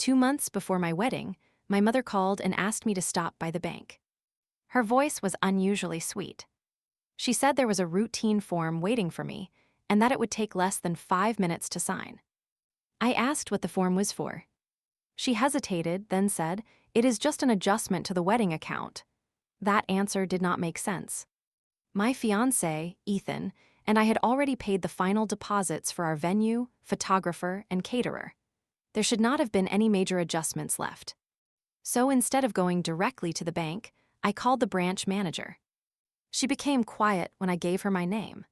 2 months before my wedding, my mother called and asked me to stop by the bank. Her voice was unusually sweet. She said there was a routine form waiting for me and that it would take less than 5 minutes to sign. I asked what the form was for. She hesitated, then said, "It is just an adjustment to the wedding account." That answer did not make sense. My fiancé, Ethan, and I had already paid the final deposits for our venue, photographer, and caterer. There should not have been any major adjustments left. So instead of going directly to the bank, I called the branch manager. She became quiet when I gave her my name.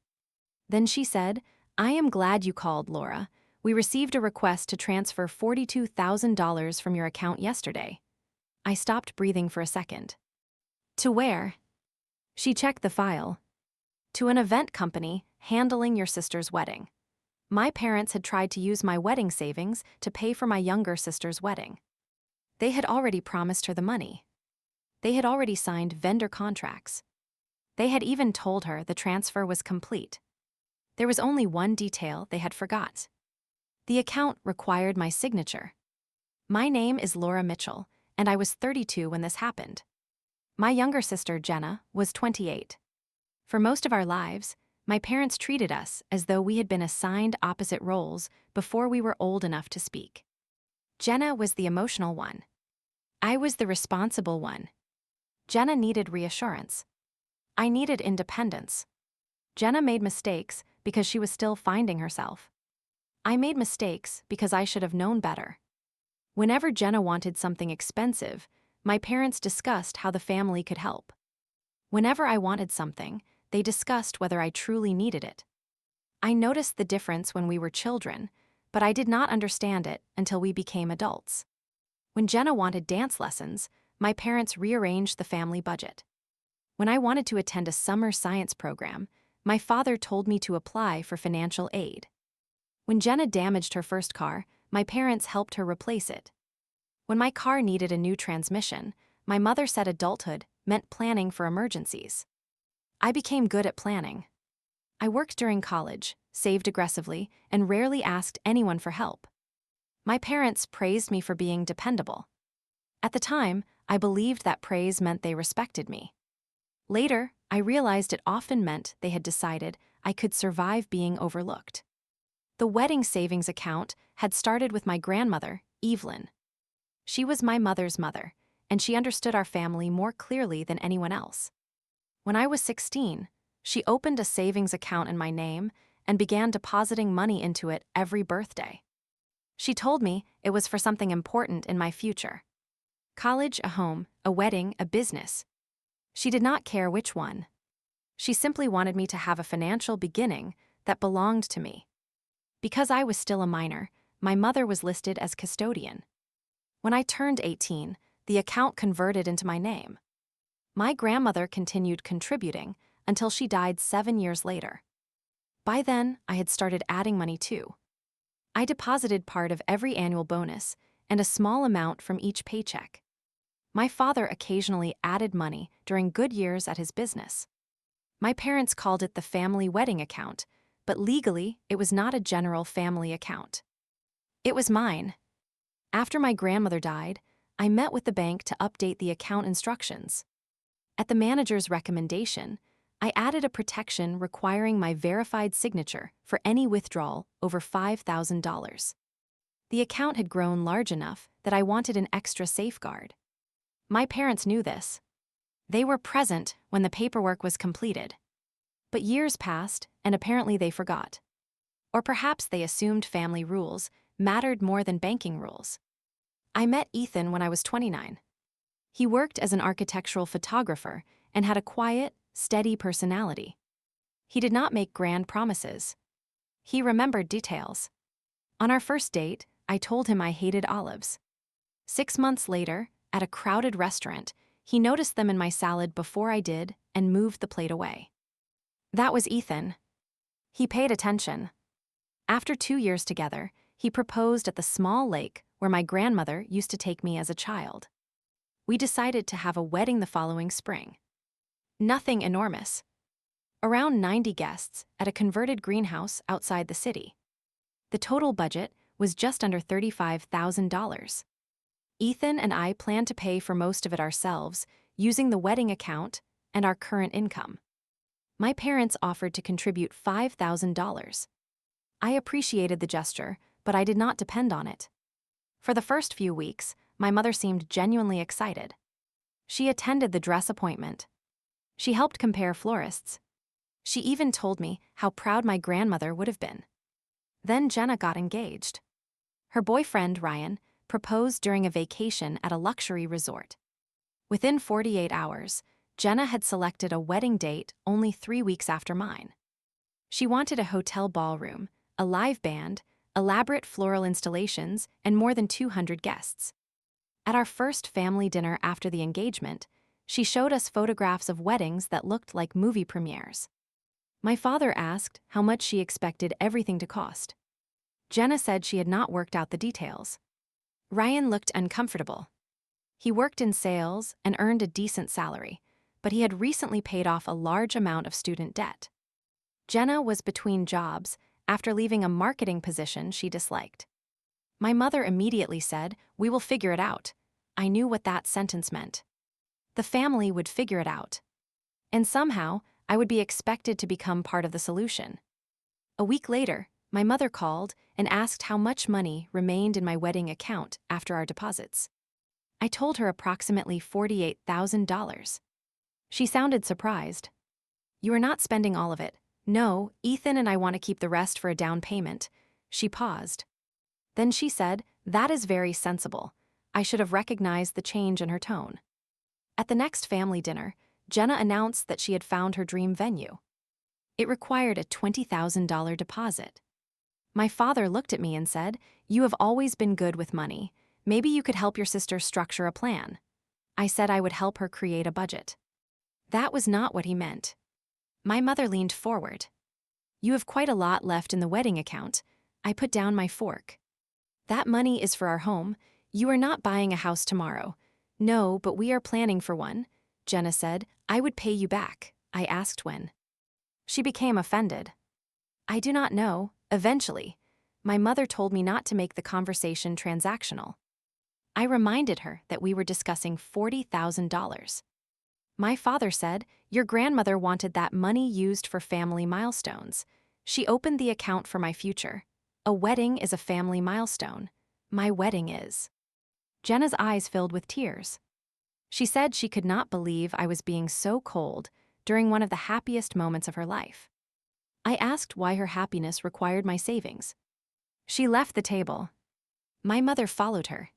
Then she said, "I am glad you called, Laura. We received a request to transfer $42,000 from your account yesterday." I stopped breathing for a second. "To where?" She checked the file. "To an event company handling your sister's wedding. My parents had tried to use my wedding savings to pay for my younger sister's wedding. They had already promised her the money. They had already signed vendor contracts. They had even told her the transfer was complete. There was only one detail they had forgot. The account required my signature. My name is Laura Mitchell, and I was 32 when this happened. My younger sister, Jenna, was 28. For most of our lives, my parents treated us as though we had been assigned opposite roles before we were old enough to speak. Jenna was the emotional one. I was the responsible one. Jenna needed reassurance. I needed independence. Jenna made mistakes because she was still finding herself. I made mistakes because I should have known better. Whenever Jenna wanted something expensive, my parents discussed how the family could help. Whenever I wanted something, they discussed whether I truly needed it. I noticed the difference when we were children, but I did not understand it until we became adults. When Jenna wanted dance lessons, my parents rearranged the family budget. When I wanted to attend a summer science program, my father told me to apply for financial aid. When Jenna damaged her first car, my parents helped her replace it. When my car needed a new transmission, my mother said adulthood meant planning for emergencies. I became good at planning. I worked during college, saved aggressively, and rarely asked anyone for help. My parents praised me for being dependable. At the time, I believed that praise meant they respected me. Later, I realized it often meant they had decided I could survive being overlooked. The wedding savings account had started with my grandmother, Evelyn. She was my mother's mother, and she understood our family more clearly than anyone else. When I was 16, she opened a savings account in my name and began depositing money into it every birthday. She told me it was for something important in my future. College, a home, a wedding, a business. She did not care which one. She simply wanted me to have a financial beginning that belonged to me. Because I was still a minor, my mother was listed as custodian. When I turned 18, the account converted into my name. My grandmother continued contributing until she died 7 years later. By then, I had started adding money too. I deposited part of every annual bonus and a small amount from each paycheck. My father occasionally added money during good years at his business. My parents called it the family wedding account, but legally, it was not a general family account. It was mine. After my grandmother died, I met with the bank to update the account instructions. At the manager's recommendation, I added a protection requiring my verified signature for any withdrawal over $5,000. The account had grown large enough that I wanted an extra safeguard. My parents knew this. They were present when the paperwork was completed. But years passed, and apparently they forgot. Or perhaps they assumed family rules mattered more than banking rules. I met Ethan when I was 29. He worked as an architectural photographer and had a quiet, steady personality. He did not make grand promises. He remembered details. On our first date, I told him I hated olives. 6 months later, at a crowded restaurant, he noticed them in my salad before I did and moved the plate away. That was Ethan. He paid attention. After 2 years together, he proposed at the small lake where my grandmother used to take me as a child. We decided to have a wedding the following spring. Nothing enormous. Around 90 guests at a converted greenhouse outside the city. The total budget was just under $35,000. Ethan and I planned to pay for most of it ourselves, using the wedding account and our current income. My parents offered to contribute $5,000. I appreciated the gesture, but I did not depend on it. For the first few weeks, my mother seemed genuinely excited. She attended the dress appointment. She helped compare florists. She even told me how proud my grandmother would have been. Then Jenna got engaged. Her boyfriend, Ryan, proposed during a vacation at a luxury resort. Within 48 hours, Jenna had selected a wedding date only 3 weeks after mine. She wanted a hotel ballroom, a live band, elaborate floral installations, and more than 200 guests. At our first family dinner after the engagement, she showed us photographs of weddings that looked like movie premieres. My father asked how much she expected everything to cost. Jenna said she had not worked out the details. Ryan looked uncomfortable. He worked in sales and earned a decent salary, but he had recently paid off a large amount of student debt. Jenna was between jobs after leaving a marketing position she disliked. My mother immediately said, "We will figure it out." I knew what that sentence meant. The family would figure it out. And somehow, I would be expected to become part of the solution. A week later, my mother called and asked how much money remained in my wedding account after our deposits. I told her approximately $48,000. She sounded surprised. "You are not spending all of it. No, Ethan and I want to keep the rest for a down payment." She paused. Then she said, "That is very sensible." I should have recognized the change in her tone. At the next family dinner, Jenna announced that she had found her dream venue. It required a $20,000 deposit. My father looked at me and said, "You have always been good with money. Maybe you could help your sister structure a plan." I said I would help her create a budget. That was not what he meant. My mother leaned forward. "You have quite a lot left in the wedding account." I put down my fork. "That money is for our home. You are not buying a house tomorrow." "No, but we are planning for one." Jenna said, "I would pay you back." I asked when. She became offended. "I do not know. Eventually." My mother told me not to make the conversation transactional. I reminded her that we were discussing $40,000. My father said, "Your grandmother wanted that money used for family milestones. She opened the account for my future. A wedding is a family milestone. My wedding is." Jenna's eyes filled with tears. She said she could not believe I was being so cold during one of the happiest moments of her life. I asked why her happiness required my savings. She left the table. My mother followed her.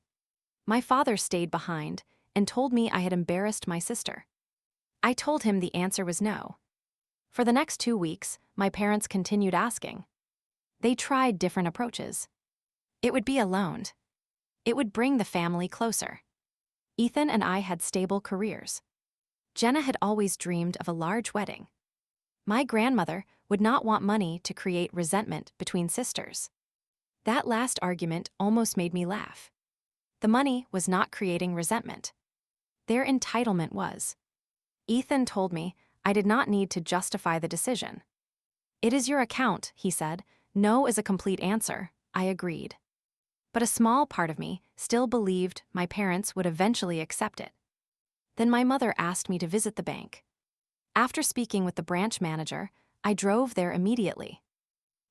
My father stayed behind and told me I had embarrassed my sister. I told him the answer was no. For the next 2 weeks, my parents continued asking. They tried different approaches. It would be a loan. It would bring the family closer. Ethan and I had stable careers. Jenna had always dreamed of a large wedding. My grandmother would not want money to create resentment between sisters. That last argument almost made me laugh. The money was not creating resentment. Their entitlement was. Ethan told me I did not need to justify the decision. "It is your account," he said. "No is a complete answer." I agreed. But a small part of me still believed my parents would eventually accept it. Then my mother asked me to visit the bank. After speaking with the branch manager, I drove there immediately.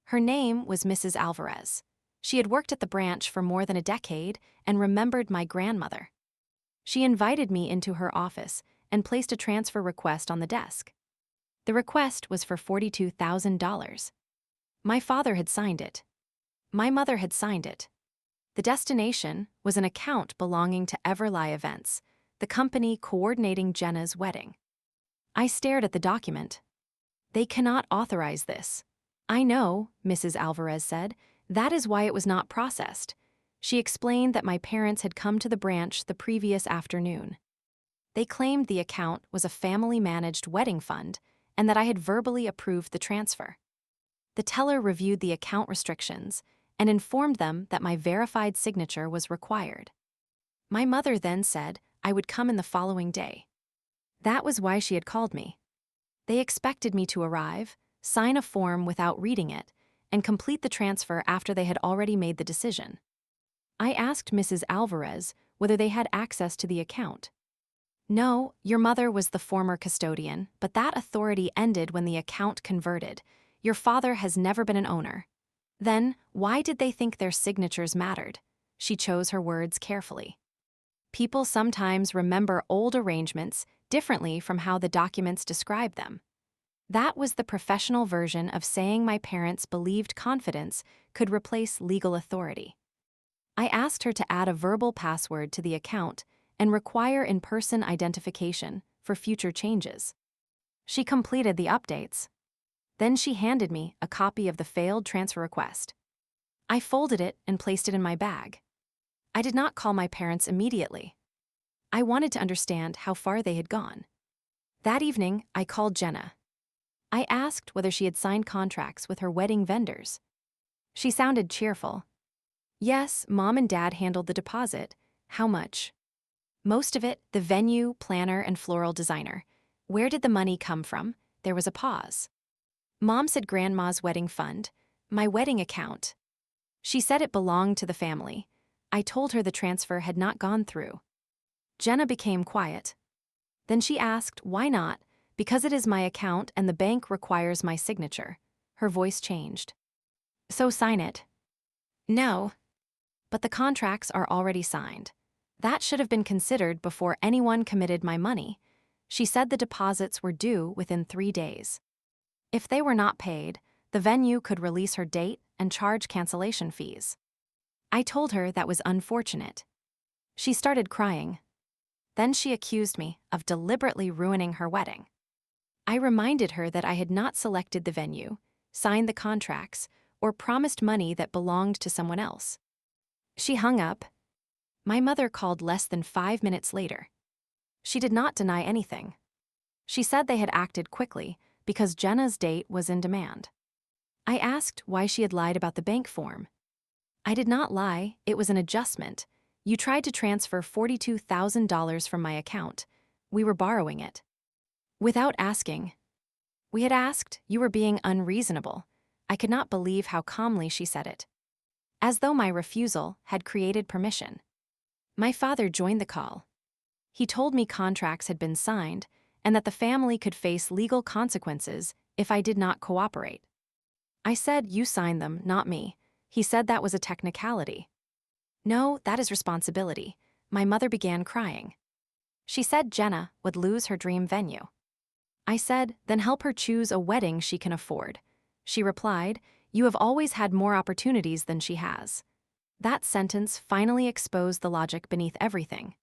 Her name was Mrs. Alvarez. She had worked at the branch for more than a decade and remembered my grandmother. She invited me into her office and placed a transfer request on the desk. The request was for $42,000. My father had signed it. My mother had signed it. The destination was an account belonging to Everly Events, the company coordinating Jenna's wedding. I stared at the document. "They cannot authorize this." "I know," Mrs. Alvarez said. "That is why it was not processed." She explained that my parents had come to the branch the previous afternoon. They claimed the account was a family-managed wedding fund and that I had verbally approved the transfer. The teller reviewed the account restrictions and informed them that my verified signature was required. My mother then said I would come in the following day. That was why she had called me. They expected me to arrive, sign a form without reading it, and complete the transfer after they had already made the decision. I asked Mrs. Alvarez whether they had access to the account. No, your mother was the former custodian, but that authority ended when the account converted. Your father has never been an owner. Then, why did they think their signatures mattered? She chose her words carefully. People sometimes remember old arrangements differently from how the documents describe them. That was the professional version of saying my parents believed confidence could replace legal authority. I asked her to add a verbal password to the account and require in-person identification for future changes. She completed the updates. Then she handed me a copy of the failed transfer request. I folded it and placed it in my bag. I did not call my parents immediately. I wanted to understand how far they had gone. That evening, I called Jenna. I asked whether she had signed contracts with her wedding vendors. She sounded cheerful. Yes, Mom and Dad handled the deposit. How much? Most of it, the venue, planner, and floral designer. Where did the money come from? There was a pause. Mom said Grandma's wedding fund, my wedding account. She said it belonged to the family. I told her the transfer had not gone through. Jenna became quiet. Then she asked, why not? Because it is my account and the bank requires my signature. Her voice changed. So sign it. No. But the contracts are already signed. That should have been considered before anyone committed my money. She said the deposits were due within 3 days. If they were not paid, the venue could release her date and charge cancellation fees. I told her that was unfortunate. She started crying. Then she accused me of deliberately ruining her wedding. I reminded her that I had not selected the venue, signed the contracts, or promised money that belonged to someone else. She hung up. My mother called less than 5 minutes later. She did not deny anything. She said they had acted quickly because Jenna's date was in demand. I asked why she had lied about the bank form. I did not lie, it was an adjustment. You tried to transfer $42,000 from my account. We were borrowing it. Without asking. We had asked, you were being unreasonable. I could not believe how calmly she said it. As though my refusal had created permission. My father joined the call. He told me contracts had been signed and that the family could face legal consequences if I did not cooperate. I said, you signed them, not me. He said that was a technicality. No, that is responsibility. My mother began crying. She said Jenna would lose her dream venue. I said, then help her choose a wedding she can afford. She replied, you have always had more opportunities than she has. That sentence finally exposed the logic beneath everything.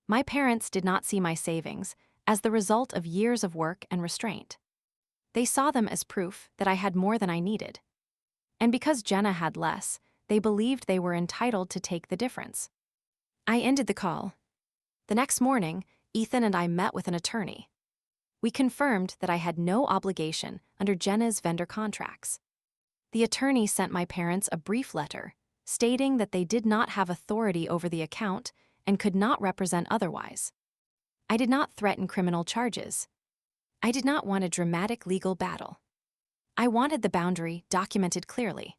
My parents did not see my savings as the result of years of work and restraint. They saw them as proof that I had more than I needed. And because Jenna had less, they believed they were entitled to take the difference. I ended the call. The next morning, Ethan and I met with an attorney. We confirmed that I had no obligation under Jenna's vendor contracts. The attorney sent my parents a brief letter stating that they did not have authority over the account and could not represent otherwise. I did not threaten criminal charges. I did not want a dramatic legal battle. I wanted the boundary documented clearly.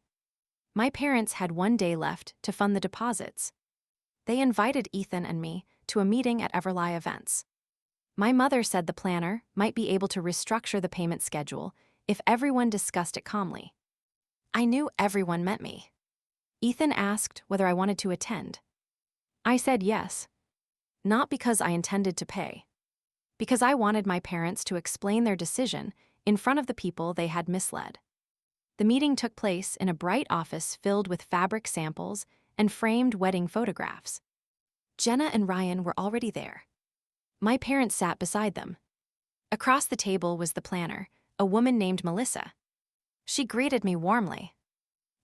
My parents had 1 day left to fund the deposits. They invited Ethan and me to a meeting at Everly Events. My mother said the planner might be able to restructure the payment schedule if everyone discussed it calmly. I knew everyone meant me. Ethan asked whether I wanted to attend. I said yes. Not because I intended to pay. Because I wanted my parents to explain their decision in front of the people they had misled. The meeting took place in a bright office filled with fabric samples and framed wedding photographs. Jenna and Ryan were already there. My parents sat beside them. Across the table was the planner, a woman named Melissa. She greeted me warmly.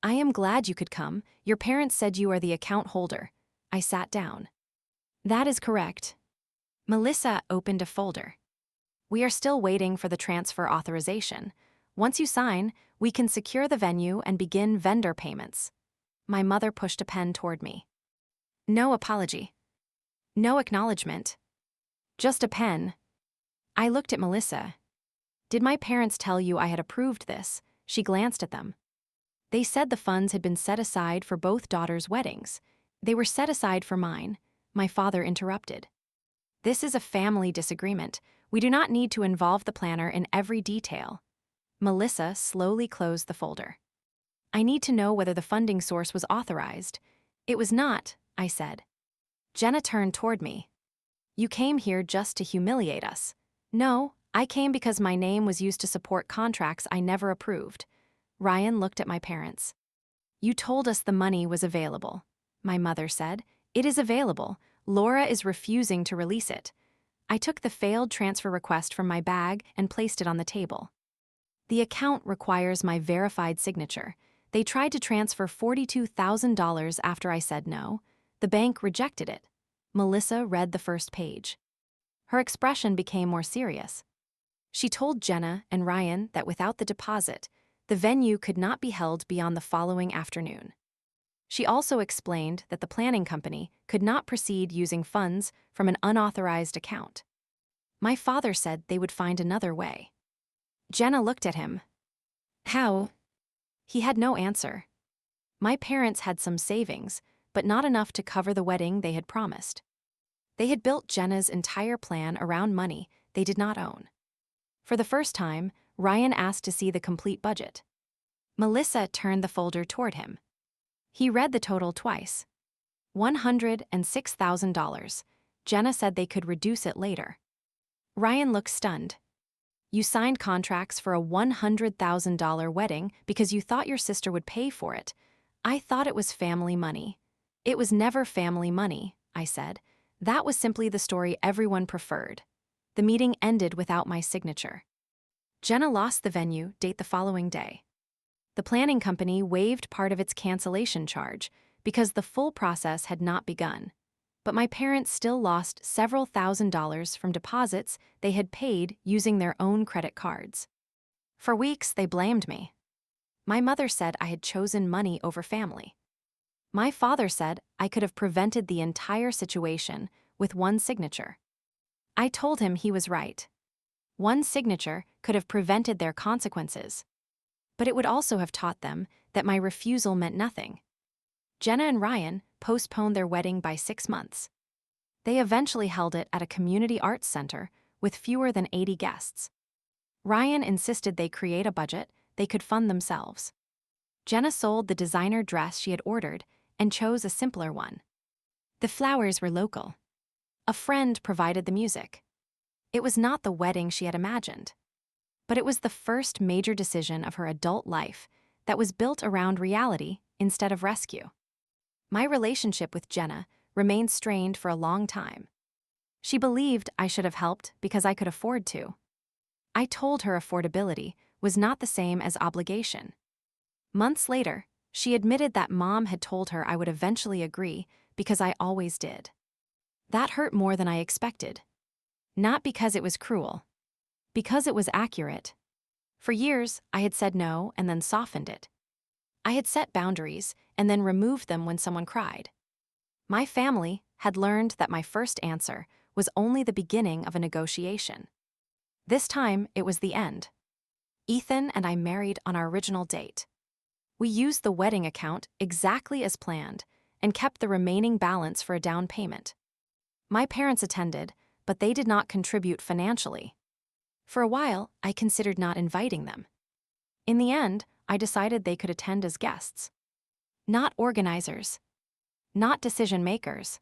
I am glad you could come. Your parents said you are the account holder. I sat down. That is correct. Melissa opened a folder. We are still waiting for the transfer authorization. Once you sign, we can secure the venue and begin vendor payments. My mother pushed a pen toward me. No apology. No acknowledgement. Just a pen. I looked at Melissa. Did my parents tell you I had approved this? She glanced at them. They said the funds had been set aside for both daughters' weddings. They were set aside for mine, my father interrupted. This is a family disagreement. We do not need to involve the planner in every detail. Melissa slowly closed the folder. I need to know whether the funding source was authorized. It was not, I said. Jenna turned toward me. You came here just to humiliate us. No, I came because my name was used to support contracts I never approved. Ryan looked at my parents. You told us the money was available. My mother said, it is available. Laura is refusing to release it. I took the failed transfer request from my bag and placed it on the table. The account requires my verified signature. They tried to transfer $42,000 after I said no. The bank rejected it. Melissa read the first page. Her expression became more serious. She told Jenna and Ryan that without the deposit, the venue could not be held beyond the following afternoon. She also explained that the planning company could not proceed using funds from an unauthorized account. My father said they would find another way. Jenna looked at him. How? He had no answer. My parents had some savings, but not enough to cover the wedding they had promised. They had built Jenna's entire plan around money they did not own. For the first time, Ryan asked to see the complete budget. Melissa turned the folder toward him. He read the total twice. $106,000. Jenna said they could reduce it later. Ryan looked stunned. You signed contracts for a $100,000 wedding because you thought your sister would pay for it. I thought it was family money. It was never family money, I said. That was simply the story everyone preferred. The meeting ended without my signature. Jenna lost the venue date the following day. The planning company waived part of its cancellation charge because the full process had not begun. But my parents still lost several $1,000s from deposits they had paid using their own credit cards. For weeks, they blamed me. My mother said I had chosen money over family. My father said I could have prevented the entire situation with one signature. I told him he was right. One signature could have prevented their consequences. But it would also have taught them that my refusal meant nothing. Jenna and Ryan postponed their wedding by 6 months. They eventually held it at a community arts center with fewer than 80 guests. Ryan insisted they create a budget they could fund themselves. Jenna sold the designer dress she had ordered and chose a simpler one. The flowers were local. A friend provided the music. It was not the wedding she had imagined. But it was the first major decision of her adult life that was built around reality instead of rescue. My relationship with Jenna remained strained for a long time. She believed I should have helped because I could afford to. I told her affordability was not the same as obligation. Months later, she admitted that Mom had told her I would eventually agree because I always did. That hurt more than I expected. Not because it was cruel. Because it was accurate. For years, I had said no and then softened it. I had set boundaries and then removed them when someone cried. My family had learned that my first answer was only the beginning of a negotiation. This time, it was the end. Ethan and I married on our original date. We used the wedding account exactly as planned and kept the remaining balance for a down payment. My parents attended, but they did not contribute financially. For a while, I considered not inviting them. In the end, I decided they could attend as guests. Not organizers. Not decision makers.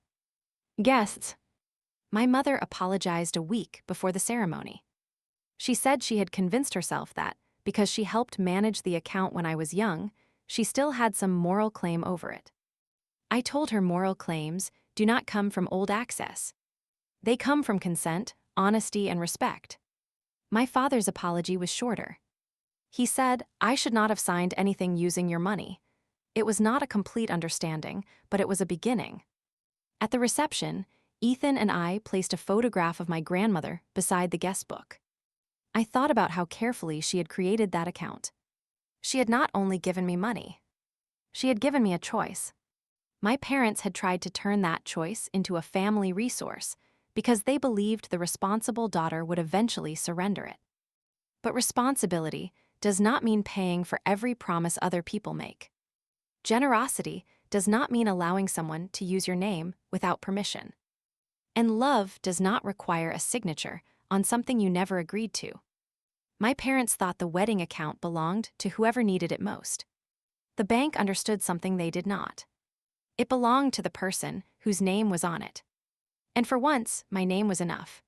Guests. My mother apologized a week before the ceremony. She said she had convinced herself that, because she helped manage the account when I was young, she still had some moral claim over it. I told her moral claims do not come from old access. They come from consent, honesty, and respect. My father's apology was shorter. He said, I should not have signed anything using your money. It was not a complete understanding, but it was a beginning. At the reception, Ethan and I placed a photograph of my grandmother beside the guest book. I thought about how carefully she had created that account. She had not only given me money. She had given me a choice. My parents had tried to turn that choice into a family resource because they believed the responsible daughter would eventually surrender it. But responsibility does not mean paying for every promise other people make. Generosity does not mean allowing someone to use your name without permission. And love does not require a signature on something you never agreed to. My parents thought the wedding account belonged to whoever needed it most. The bank understood something they did not. It belonged to the person whose name was on it. And for once, my name was enough.